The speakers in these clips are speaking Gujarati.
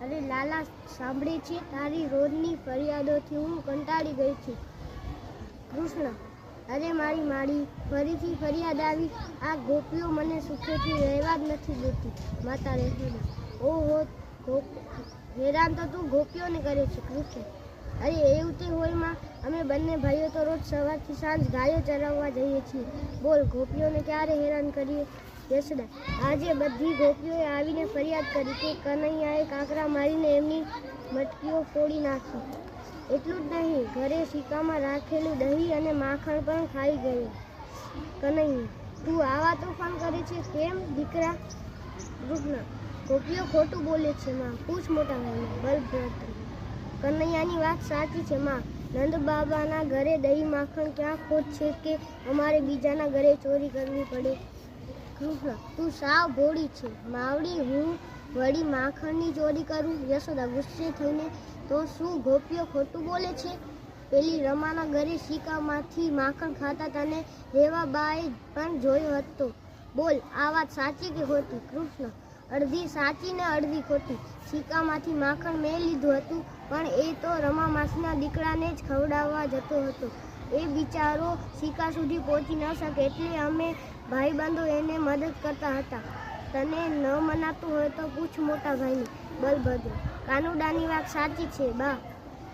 અરે લાલા, સાંભળે છે? તારી રોજની ફરિયાદોથી હું કંટાળી ગઈ છું. કૃષ્ણ: અરે મારી માડી, ફરીથી ફરિયાદ આવી? આ ગોપીઓ મને સુખેથી રહેવા જ નથી દેતી. માતા યશોદા: ઓહો, હેરાન તો તું ગોપીઓને કરે છે. કૃષ્ણ: અરે એવું તે હોય માં, અમે બંને ભાઈઓ તો રોજ સવારથી સાંજ ગાયો ચરાવવા જઈએ છીએ. બોલ, ગોપીઓને ક્યારે હેરાન કરીએ? યશોદા: આજે બધી ગોપીઓએ આવીને ફરિયાદ કરી કે કનૈયાએ કાંકરા મારીને એમની મટકીઓ ફોડી નાખી. એટલું જ નહીં, ઘરે સિક્કામાં રાખેલું દહીં અને માખણ પણ ખાઈ ગયું. કનૈયા: તું આવા તોફાન કરે છે કેમ દીકરા? કૃષ્ણ: ગોપીઓ ખોટું બોલે છે માં, પૂછ મોટા ભાઈને. બલભદ્ર: કનૈયાની વાત સાચી છે માં. નંદ બાબાના ઘરે દહીં માખણ ક્યાં ખોટ છે કે અમારે બીજાના ઘરે ચોરી કરવી પડે? કૃષ્ણ: તું સાવ ભોળી છે માવડી, હું વળી માખણની ચોરી કરું? યશોદા ગુસ્સે થઈને: તો શું ગોપીઓ ખોટું બોલે છે? પેલી રમાના ઘરે સિક્કામાંથી માખણ ખાતા તને રેવાબાએ પણ જોયો હતો. બોલ, આ વાત સાચી કે ખોટી? કૃષ્ણ: અડધી સાચી ને અડધી ખોટી. સિક્કામાંથી માખણ મેં લીધું હતું, પણ એ તો રમા માસીના દીકરાને જ ખવડાવવા જતો હતો. એ બિચારો સિક્કા સુધી પહોંચી ન શકે એટલે અમે ભાઈબંધો એને મદદ કરતા હતા. તને ન મનાતું હોય તો પૂછ મોટા ભાઈને. બલભદ્ર: કાનુડાની વાત સાચી છે બા.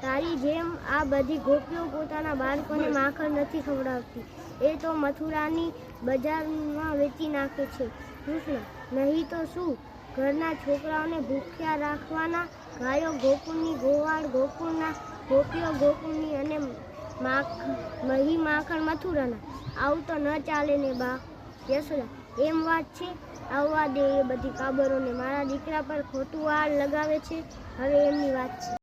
તારી જેમ આ બધી ગોપીઓ પોતાના બાળકોને માખણ નથી ખવડાવતી. એ તો મથુરાની બજારમાં વેચી નાખે છે. કૃષ્ણ: નહીં તો શું, ઘરના છોકરાઓને ભૂખ્યા રાખવાના? ગાયો ગોકુળની, ગોવાળ ગોકુળના, ગોપીઓ ગોકુળની અને મહી માખણ મથુરાના. આવું તો ન ચાલે ને બા. યશોદા: એમ વાત છે? આવવા દે એ બધી કાબરોને. મારા દીકરા પર ખોટું આળ લગાવે છે. હવે એમની વાત છે.